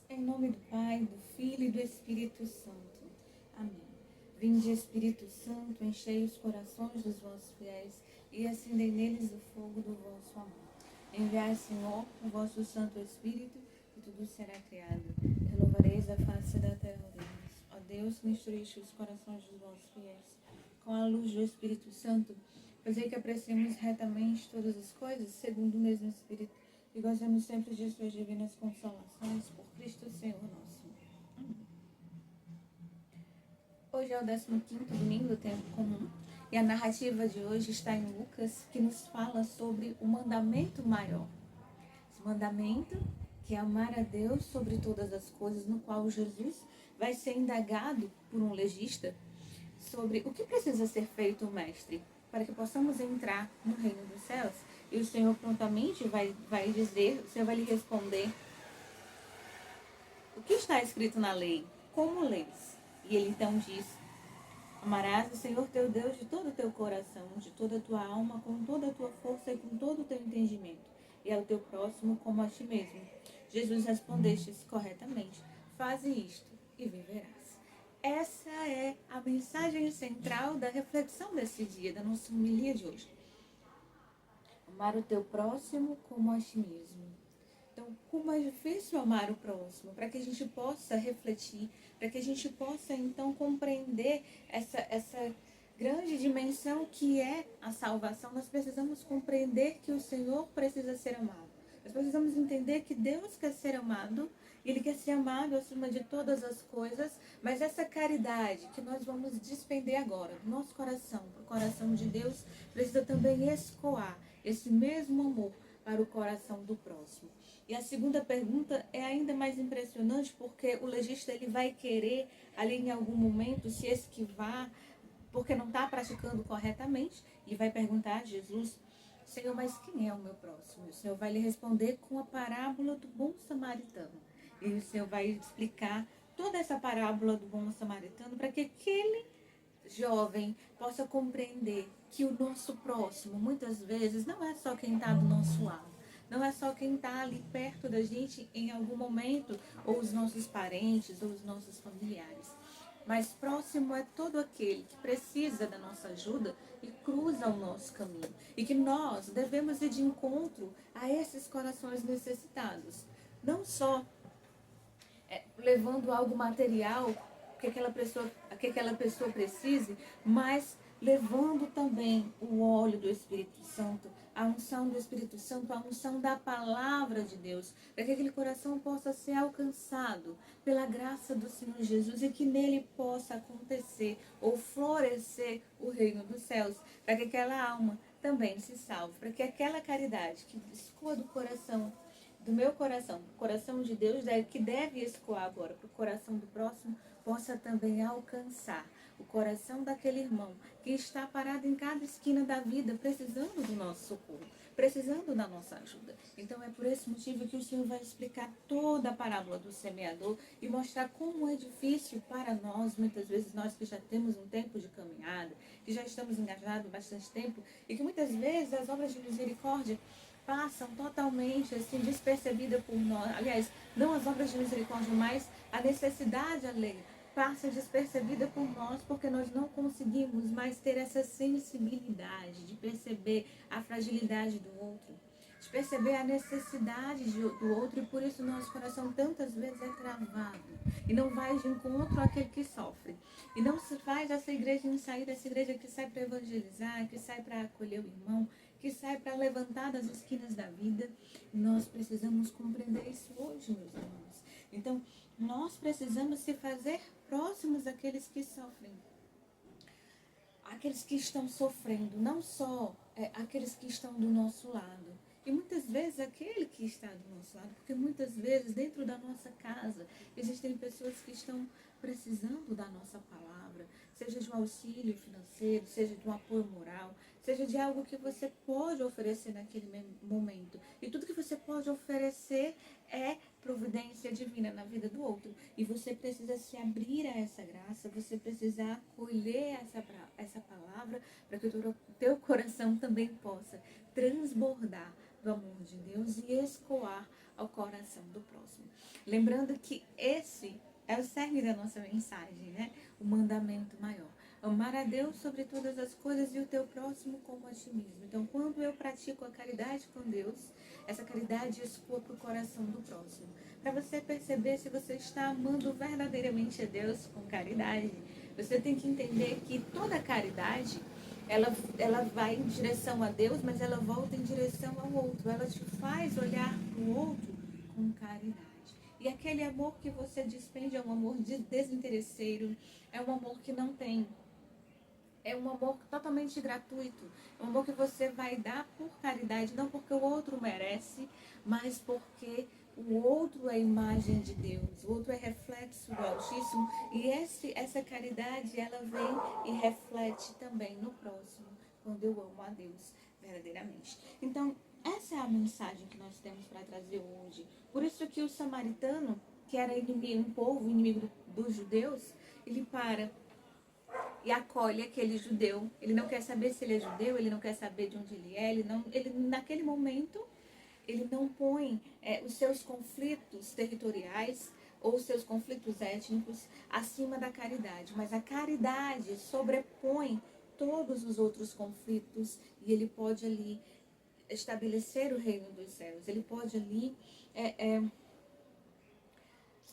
Em nome do Pai, do Filho e do Espírito Santo. Amém. Vinde, Espírito Santo, enchei os corações dos vossos fiéis e acendei neles o fogo do vosso amor. Enviai, Senhor, o vosso Santo Espírito e tudo será criado. Renovareis a face da terra, Deus. Ó Deus, que instruíste os corações dos vossos fiéis com a luz do Espírito Santo, fazei que apreciemos retamente todas as coisas segundo o mesmo Espírito e gozemos sempre de suas divinas consolações por Cristo Senhor nosso. Hoje é o 15º domingo do tempo comum e a narrativa de hoje está em Lucas, que nos fala sobre o mandamento maior. Esse mandamento que é amar a Deus sobre todas as coisas, no qual Jesus vai ser indagado por um legista sobre o que precisa ser feito, mestre, para que possamos entrar no reino dos céus. E o Senhor prontamente vai dizer, o Senhor vai lhe responder: o que está escrito na lei? Como lês? E ele então diz: amarás o Senhor teu Deus de todo o teu coração, de toda a tua alma, com toda a tua força e com todo o teu entendimento, e ao teu próximo como a ti mesmo. Jesus respondeste corretamente: faze isto e viverás. Essa é a mensagem central da reflexão desse dia, da nossa homilia de hoje. Amar o teu próximo como a ti mesmo. Então, como é difícil amar o próximo, para que a gente possa refletir, para que a gente possa, então, compreender essa grande dimensão que é a salvação, nós precisamos compreender que o Senhor precisa ser amado. Nós precisamos entender que Deus quer ser amado, Ele quer ser amado acima de todas as coisas, mas essa caridade que nós vamos despender agora do nosso coração, para o coração de Deus, precisa também escoar esse mesmo amor para o coração do próximo. E a segunda pergunta é ainda mais impressionante, porque o legista ele vai querer ali em algum momento se esquivar, porque não está praticando corretamente, e vai perguntar a Jesus: Senhor, mas quem é o meu próximo? E o Senhor vai lhe responder com a parábola do bom samaritano. E o Senhor vai explicar toda essa parábola do bom samaritano para que aquele jovem possa compreender que o nosso próximo, muitas vezes, não é só quem está do nosso lado. Não é só quem está ali perto da gente em algum momento, ou os nossos parentes, ou os nossos familiares. Mas próximo é todo aquele que precisa da nossa ajuda e cruza o nosso caminho. E que nós devemos ir de encontro a esses corações necessitados. Não só levando algo material que aquela pessoa precise, mas levando também o óleo do Espírito Santo, a unção do Espírito Santo, a unção da palavra de Deus, para que aquele coração possa ser alcançado pela graça do Senhor Jesus e que nele possa acontecer ou florescer o reino dos céus, para que aquela alma também se salve, para que aquela caridade que escoa do coração, do meu coração, o coração de Deus, que deve escoar agora para o coração do próximo, possa também alcançar o coração daquele irmão que está parado em cada esquina da vida, precisando do nosso socorro, precisando da nossa ajuda. Então é por esse motivo que o Senhor vai explicar toda a parábola do semeador e mostrar como é difícil para nós, muitas vezes nós que já temos um tempo de caminhada, que já estamos engajados há bastante tempo e que muitas vezes as obras de misericórdia passam totalmente assim despercebida por nós. Aliás, não as obras de misericórdia, mas a necessidade alheia passa despercebida por nós, porque nós não conseguimos mais ter essa sensibilidade de perceber a fragilidade do outro, de perceber a necessidade do outro, e por isso nosso coração tantas vezes é travado e não vai de encontro àquele que sofre. E não se faz essa igreja em sair dessa igreja que sai para evangelizar, que sai para acolher o irmão, que sai para levantar das esquinas da vida. Nós precisamos compreender isso hoje, meus irmãos. Então, nós precisamos se fazer próximos daqueles que sofrem. Aqueles que estão sofrendo, não só aqueles que estão do nosso lado. E muitas vezes aquele que está do nosso lado, porque muitas vezes dentro da nossa casa existem pessoas que estão precisando da nossa palavra, seja de um auxílio financeiro, seja de um apoio moral, seja de algo que você pode oferecer naquele momento. E tudo que você pode oferecer é providência divina na vida do outro. E você precisa se abrir a essa graça, você precisa acolher essa palavra, para que o teu coração também possa transbordar do amor de Deus e escoar ao coração coração do próximo. Lembrando que esse é o cerne da nossa mensagem, né? O mandamento maior. Amar a Deus sobre todas as coisas e o teu próximo como a ti mesmo. Então, quando eu pratico a caridade com Deus, essa caridade escoa para o coração do próximo. Para você perceber se você está amando verdadeiramente a Deus com caridade, você tem que entender que toda caridade, ela vai em direção a Deus, mas ela volta em direção ao outro. Ela te faz olhar para o outro com caridade. E aquele amor que você despende é um amor desinteresseiro, é um amor que não tem, é um amor totalmente gratuito, é um amor que você vai dar por caridade, não porque o outro merece, mas porque o outro é imagem de Deus, o outro é reflexo do Altíssimo, e essa caridade, ela vem e reflete também no próximo, quando eu amo a Deus verdadeiramente. Então, essa é a mensagem que nós temos para trazer hoje. Por isso que o samaritano, que era inimigo, um povo inimigo dos judeus, ele para e acolhe aquele judeu. Ele não quer saber se ele é judeu, ele não quer saber de onde ele é, ele naquele momento, ele não põe os seus conflitos territoriais ou os seus conflitos étnicos acima da caridade, mas a caridade sobrepõe todos os outros conflitos e ele pode ali estabelecer o reino dos céus, ele pode ali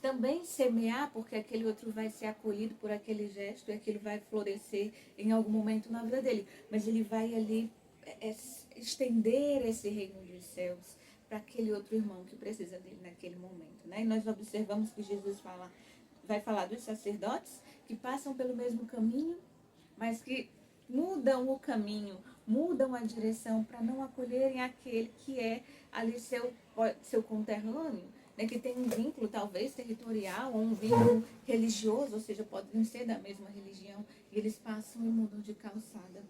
também semear, porque aquele outro vai ser acolhido por aquele gesto e aquilo vai florescer em algum momento na vida dele. Mas ele vai ali estender esse reino dos céus para aquele outro irmão que precisa dele naquele momento, né? E nós observamos que Jesus vai falar dos sacerdotes que passam pelo mesmo caminho, mas que mudam o caminho, mudam a direção para não acolherem aquele que é ali seu conterrâneo, né, que tem um vínculo talvez territorial ou um vínculo religioso, ou seja, podem ser da mesma religião, e eles passam e mudam de calçada.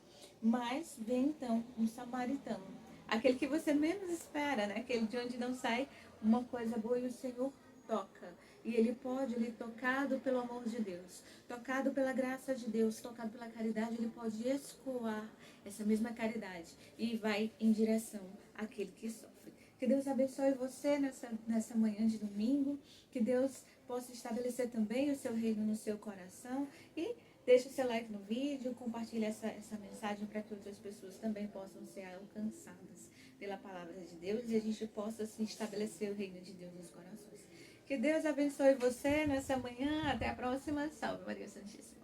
Mas vem então um samaritano, aquele que você menos espera, né, aquele de onde não sai uma coisa boa e o Senhor toca. E ele pode, ele tocado pelo amor de Deus, tocado pela graça de Deus, tocado pela caridade, ele pode escoar essa mesma caridade e vai em direção àquele que sofre. Que Deus abençoe você nessa manhã de domingo, que Deus possa estabelecer também o seu reino no seu coração e deixe o seu like no vídeo, compartilhe essa mensagem para que outras pessoas também possam ser alcançadas pela palavra de Deus e a gente possa se estabelecer o reino de Deus nos corações. Que Deus abençoe você nessa manhã. Até a próxima. Salve Maria Santíssima.